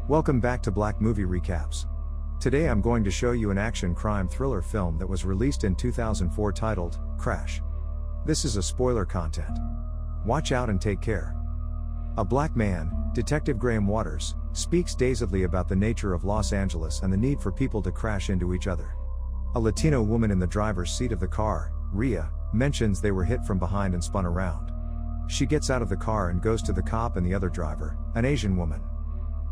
Welcome back to Black Movie Recaps. Today I'm going to show you an action crime thriller film that was released in 2004 titled, Crash. This is a spoiler content. Watch out and take care. A black man, Detective Graham Waters, speaks dazedly about the nature of Los Angeles and the need for people to crash into each other. A Latino woman in the driver's seat of the car, Rhea, mentions they were hit from behind and spun around. She gets out of the car and goes to the cop and the other driver, an Asian woman.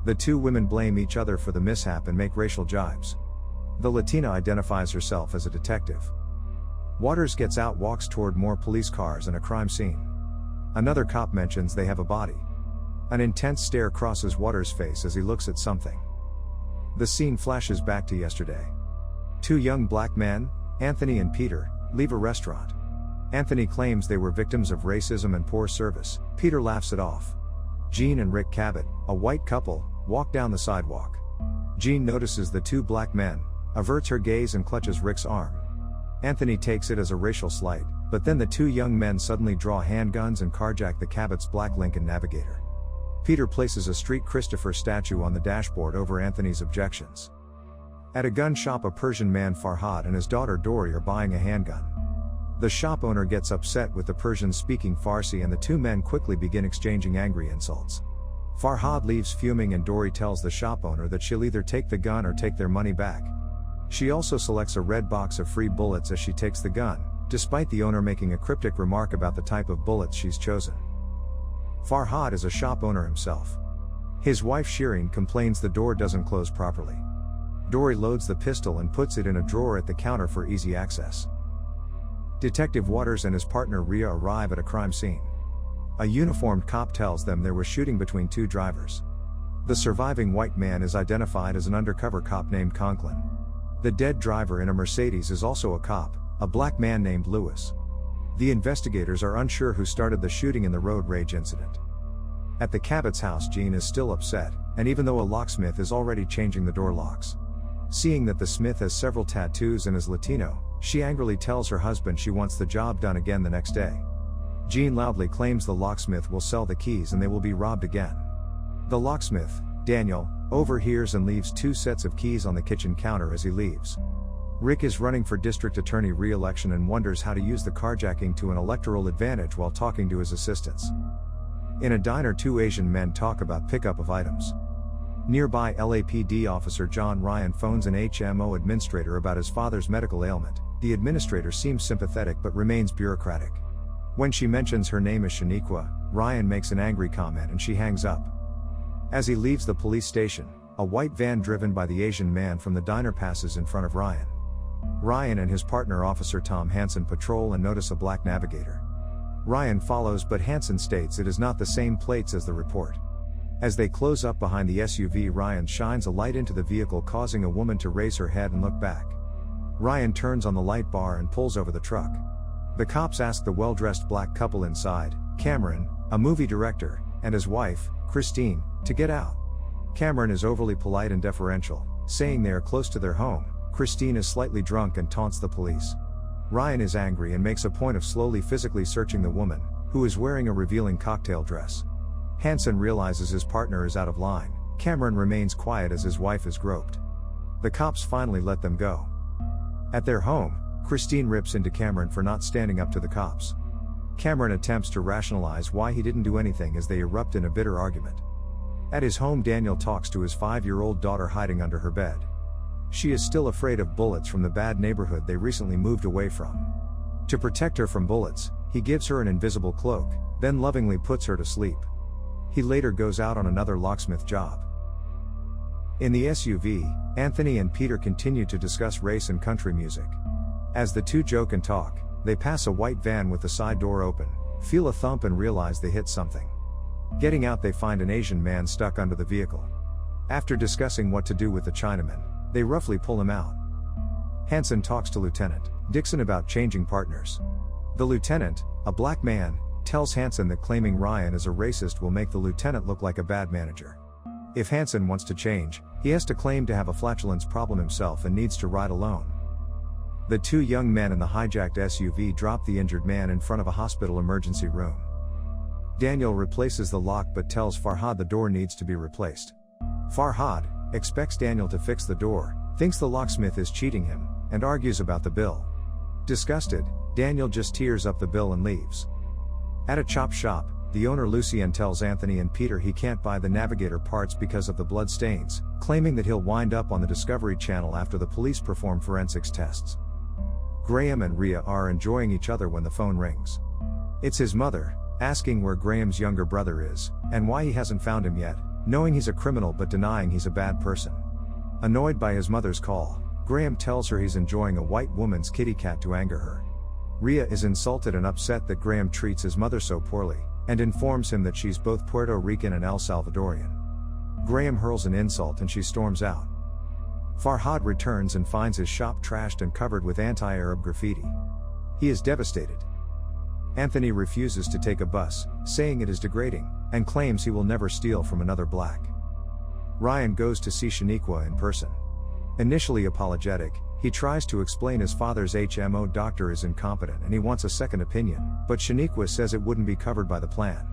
The two women blame each other for the mishap and make racial jibes. The Latina identifies herself as a detective. Waters gets out, walks toward more police cars and a crime scene. Another cop mentions they have a body. An intense stare crosses Waters' face as he looks at something. The scene flashes back to yesterday. Two young black men, Anthony and Peter, leave a restaurant. Anthony claims they were victims of racism and poor service. Peter laughs it off. Jean and Rick Cabot, a white couple, walk down the sidewalk. Jean notices the two black men, averts her gaze and clutches Rick's arm. Anthony takes it as a racial slight, but then the two young men suddenly draw handguns and carjack the Cabot's black Lincoln Navigator. Peter places a street Christopher statue on the dashboard over Anthony's objections. At a gun shop, a Persian man Farhad and his daughter Dory are buying a handgun. The shop owner gets upset with the Persian speaking Farsi and the two men quickly begin exchanging angry insults. Farhad leaves fuming and Dory tells the shop owner that she'll either take the gun or take their money back. She also selects a red box of free bullets as she takes the gun, despite the owner making a cryptic remark about the type of bullets she's chosen. Farhad is a shop owner himself. His wife Shireen complains the door doesn't close properly. Dory loads the pistol and puts it in a drawer at the counter for easy access. Detective Waters and his partner Rhea arrive at a crime scene. A uniformed cop tells them there was shooting between two drivers. The surviving white man is identified as an undercover cop named Conklin. The dead driver in a Mercedes is also a cop, a black man named Lewis. The investigators are unsure who started the shooting in the road rage incident. At the Cabot's house, Jean is still upset, and even though a locksmith is already changing the door locks. Seeing that the smith has several tattoos and is Latino, she angrily tells her husband she wants the job done again the next day. Jean loudly claims the locksmith will sell the keys and they will be robbed again. The locksmith, Daniel, overhears and leaves two sets of keys on the kitchen counter as he leaves. Rick is running for district attorney re-election and wonders how to use the carjacking to an electoral advantage while talking to his assistants. In a diner, two Asian men talk about pickup of items. Nearby, LAPD officer John Ryan phones an HMO administrator about his father's medical ailment. The administrator seems sympathetic but remains bureaucratic. When she mentions her name is Shaniqua, Ryan makes an angry comment and she hangs up. As he leaves the police station, a white van driven by the Asian man from the diner passes in front of Ryan. Ryan and his partner Officer Tom Hansen patrol and notice a black Navigator. Ryan follows, but Hansen states it is not the same plates as the report. As they close up behind the SUV, Ryan shines a light into the vehicle, causing a woman to raise her head and look back. Ryan turns on the light bar and pulls over the truck. The cops ask the well-dressed black couple inside, Cameron, a movie director, and his wife, Christine, to get out. Cameron is overly polite and deferential, saying they are close to their home. Christine is slightly drunk and taunts the police. Ryan is angry and makes a point of slowly physically searching the woman, who is wearing a revealing cocktail dress. Hansen realizes his partner is out of line. Cameron remains quiet as his wife is groped. The cops finally let them go. At their home, Christine rips into Cameron for not standing up to the cops. Cameron attempts to rationalize why he didn't do anything as they erupt in a bitter argument. At his home, Daniel talks to his 5-year-old daughter hiding under her bed. She is still afraid of bullets from the bad neighborhood they recently moved away from. To protect her from bullets, he gives her an invisible cloak, then lovingly puts her to sleep. He later goes out on another locksmith job. In the SUV, Anthony and Peter continue to discuss race and country music. As the two joke and talk, they pass a white van with the side door open, feel a thump and realize they hit something. Getting out, they find an Asian man stuck under the vehicle. After discussing what to do with the Chinaman, they roughly pull him out. Hansen talks to Lieutenant Dixon about changing partners. The lieutenant, a black man, tells Hansen that claiming Ryan as a racist will make the lieutenant look like a bad manager. If Hansen wants to change, he has to claim to have a flatulence problem himself and needs to ride alone. The two young men in the hijacked SUV drop the injured man in front of a hospital emergency room. Daniel replaces the lock but tells Farhad the door needs to be replaced. Farhad expects Daniel to fix the door, thinks the locksmith is cheating him, and argues about the bill. Disgusted, Daniel just tears up the bill and leaves. At a chop shop, the owner Lucien tells Anthony and Peter he can't buy the Navigator parts because of the blood stains, claiming that he'll wind up on the Discovery Channel after the police perform forensics tests. Graham and Rhea are enjoying each other when the phone rings. It's his mother, asking where Graham's younger brother is, and why he hasn't found him yet, knowing he's a criminal but denying he's a bad person. Annoyed by his mother's call, Graham tells her he's enjoying a white woman's kitty cat to anger her. Rhea is insulted and upset that Graham treats his mother so poorly, and informs him that she's both Puerto Rican and El Salvadorian. Graham hurls an insult and she storms out. Farhad returns and finds his shop trashed and covered with anti-Arab graffiti. He is devastated. Anthony refuses to take a bus, saying it is degrading, and claims he will never steal from another black. Ryan goes to see Shaniqua in person. Initially apologetic, he tries to explain his father's HMO doctor is incompetent and he wants a second opinion, but Shaniqua says it wouldn't be covered by the plan.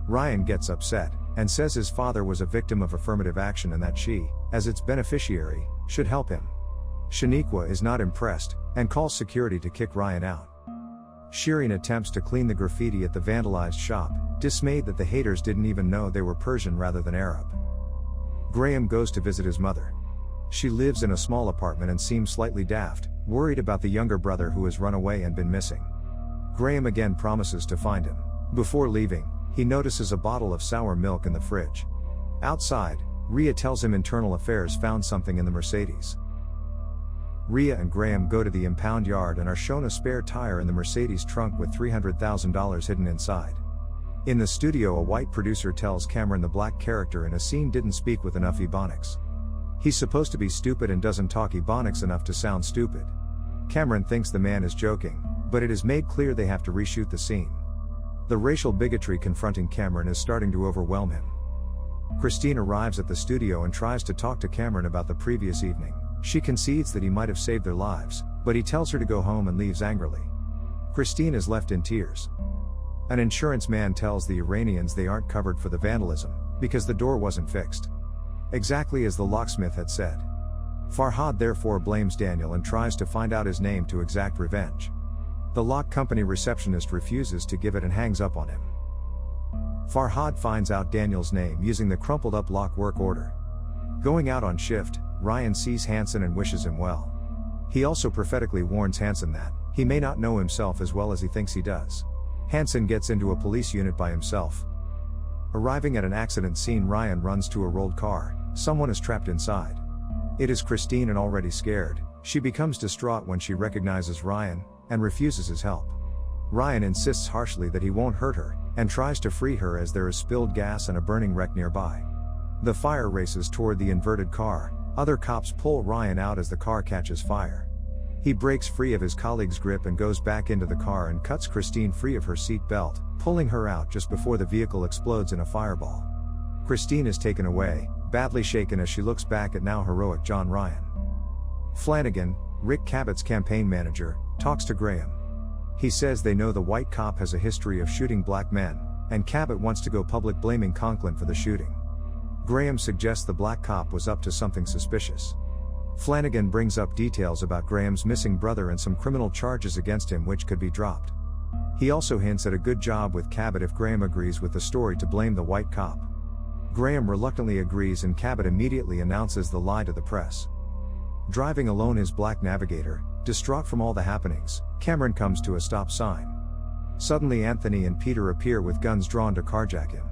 Ryan gets upset, and says his father was a victim of affirmative action and that she, as its beneficiary, should help him. Shaniqua is not impressed, and calls security to kick Ryan out. Shireen attempts to clean the graffiti at the vandalized shop, dismayed that the haters didn't even know they were Persian rather than Arab. Graham goes to visit his mother. She lives in a small apartment and seems slightly daft, worried about the younger brother who has run away and been missing. Graham again promises to find him. Before leaving, he notices a bottle of sour milk in the fridge. Outside, Rhea tells him Internal Affairs found something in the Mercedes. Rhea and Graham go to the impound yard and are shown a spare tire in the Mercedes trunk with $300,000 hidden inside. In the studio, a white producer tells Cameron the black character in a scene didn't speak with enough Ebonics. He's supposed to be stupid and doesn't talk Ebonics enough to sound stupid. Cameron thinks the man is joking, but it is made clear they have to reshoot the scene. The racial bigotry confronting Cameron is starting to overwhelm him. Christine arrives at the studio and tries to talk to Cameron about the previous evening. She concedes that he might have saved their lives, but he tells her to go home and leaves angrily. Christine is left in tears. An insurance man tells the Iranians they aren't covered for the vandalism, because the door wasn't fixed. Exactly as the locksmith had said. Farhad therefore blames Daniel and tries to find out his name to exact revenge. The lock company receptionist refuses to give it and hangs up on him. Farhad finds out Daniel's name using the crumpled up lock work order. Going out on shift, Ryan sees Hansen and wishes him well. He also prophetically warns Hansen that he may not know himself as well as he thinks he does. Hansen gets into a police unit by himself. Arriving at an accident scene, Ryan runs to a rolled car. Someone is trapped inside. It is Christine, and already scared, she becomes distraught when she recognizes Ryan, and refuses his help. Ryan insists harshly that he won't hurt her, and tries to free her as there is spilled gas and a burning wreck nearby. The fire races toward the inverted car. Other cops pull Ryan out as the car catches fire. He breaks free of his colleague's grip and goes back into the car and cuts Christine free of her seat belt, pulling her out just before the vehicle explodes in a fireball. Christine is taken away, badly shaken as she looks back at now heroic John Ryan. Flanagan, Rick Cabot's campaign manager, talks to Graham. He says they know the white cop has a history of shooting black men, and Cabot wants to go public blaming Conklin for the shooting. Graham suggests the black cop was up to something suspicious. Flanagan brings up details about Graham's missing brother and some criminal charges against him which could be dropped. He also hints at a good job with Cabot if Graham agrees with the story to blame the white cop. Graham reluctantly agrees and Cabot immediately announces the lie to the press. Driving alone his black Navigator, distraught from all the happenings, Cameron comes to a stop sign. Suddenly Anthony and Peter appear with guns drawn to carjack him.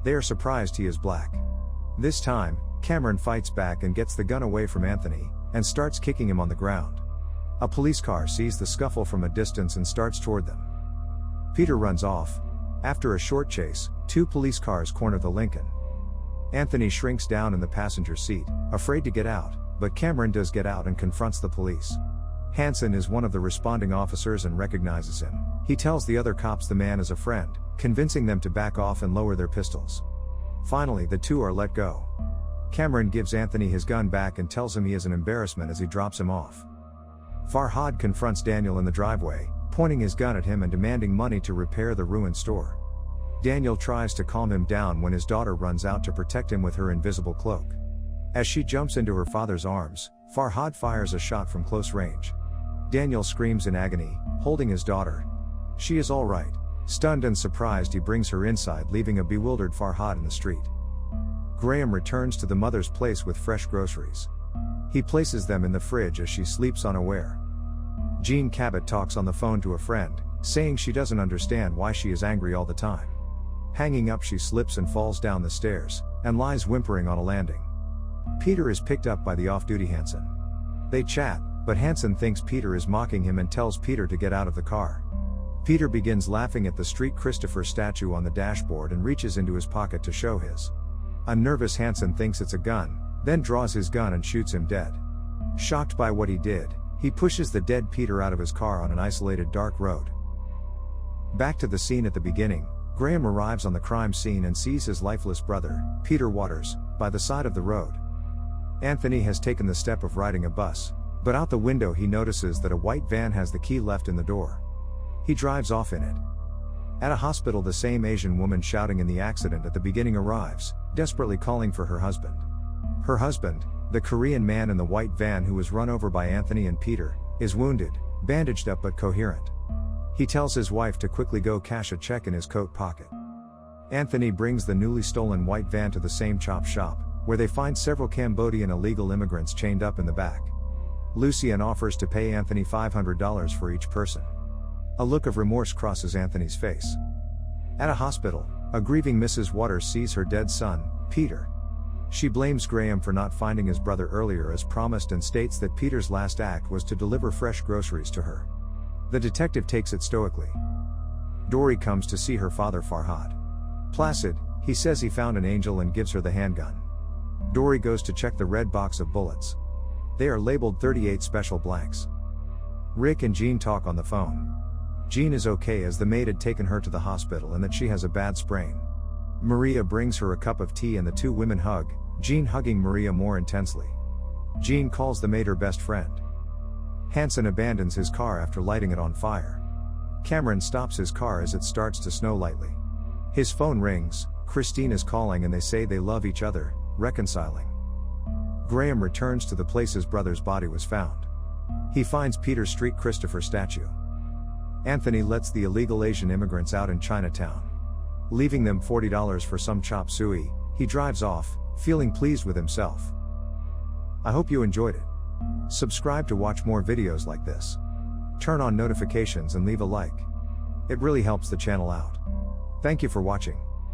They are surprised he is black. This time, Cameron fights back and gets the gun away from Anthony, and starts kicking him on the ground. A police car sees the scuffle from a distance and starts toward them. Peter runs off. After a short chase, two police cars corner the Lincoln. Anthony shrinks down in the passenger seat, afraid to get out, but Cameron does get out and confronts the police. Hansen is one of the responding officers and recognizes him. He tells the other cops the man is a friend, convincing them to back off and lower their pistols. Finally, the two are let go. Cameron gives Anthony his gun back and tells him he is an embarrassment as he drops him off. Farhad confronts Daniel in the driveway, pointing his gun at him and demanding money to repair the ruined store. Daniel tries to calm him down when his daughter runs out to protect him with her invisible cloak. As she jumps into her father's arms, Farhad fires a shot from close range. Daniel screams in agony, holding his daughter. She is all right. Stunned and surprised, he brings her inside, leaving a bewildered Farhad in the street. Graham returns to the mother's place with fresh groceries. He places them in the fridge as she sleeps unaware. Jean Cabot talks on the phone to a friend, saying she doesn't understand why she is angry all the time. Hanging up, she slips and falls down the stairs, and lies whimpering on a landing. Peter is picked up by the off-duty Hansen. They chat, but Hansen thinks Peter is mocking him and tells Peter to get out of the car. Peter begins laughing at the Street Christopher statue on the dashboard and reaches into his pocket to show his. A nervous Hansen thinks it's a gun, then draws his gun and shoots him dead. Shocked by what he did, he pushes the dead Peter out of his car on an isolated dark road. Back to the scene at the beginning, Graham arrives on the crime scene and sees his lifeless brother, Peter Waters, by the side of the road. Anthony has taken the step of riding a bus, but out the window he notices that a white van has the key left in the door. He drives off in it. At a hospital, the same Asian woman shouting in the accident at the beginning arrives, desperately calling for her husband. Her husband, the Korean man in the white van who was run over by Anthony and Peter, is wounded, bandaged up but coherent. He tells his wife to quickly go cash a check in his coat pocket. Anthony brings the newly stolen white van to the same chop shop, where they find several Cambodian illegal immigrants chained up in the back. Lucien offers to pay Anthony $500 for each person. A look of remorse crosses Anthony's face. At a hospital, a grieving Mrs. Waters sees her dead son, Peter. She blames Graham for not finding his brother earlier as promised and states that Peter's last act was to deliver fresh groceries to her. The detective takes it stoically. Dory comes to see her father Farhad. Placid, he says he found an angel and gives her the handgun. Dory goes to check the red box of bullets. They are labeled 38 special blanks. Rick and Jean talk on the phone. Jean is okay as the maid had taken her to the hospital and that she has a bad sprain. Maria brings her a cup of tea and the two women hug, Jean hugging Maria more intensely. Jean calls the maid her best friend. Hansen abandons his car after lighting it on fire. Cameron stops his car as it starts to snow lightly. His phone rings, Christine is calling and they say they love each other, reconciling. Graham returns to the place his brother's body was found. He finds Peter's Street Christopher statue. Anthony lets the illegal Asian immigrants out in Chinatown. Leaving them $40 for some chop suey, he drives off, feeling pleased with himself. I hope you enjoyed it. Subscribe to watch more videos like this. Turn on notifications and leave a like. It really helps the channel out. Thank you for watching.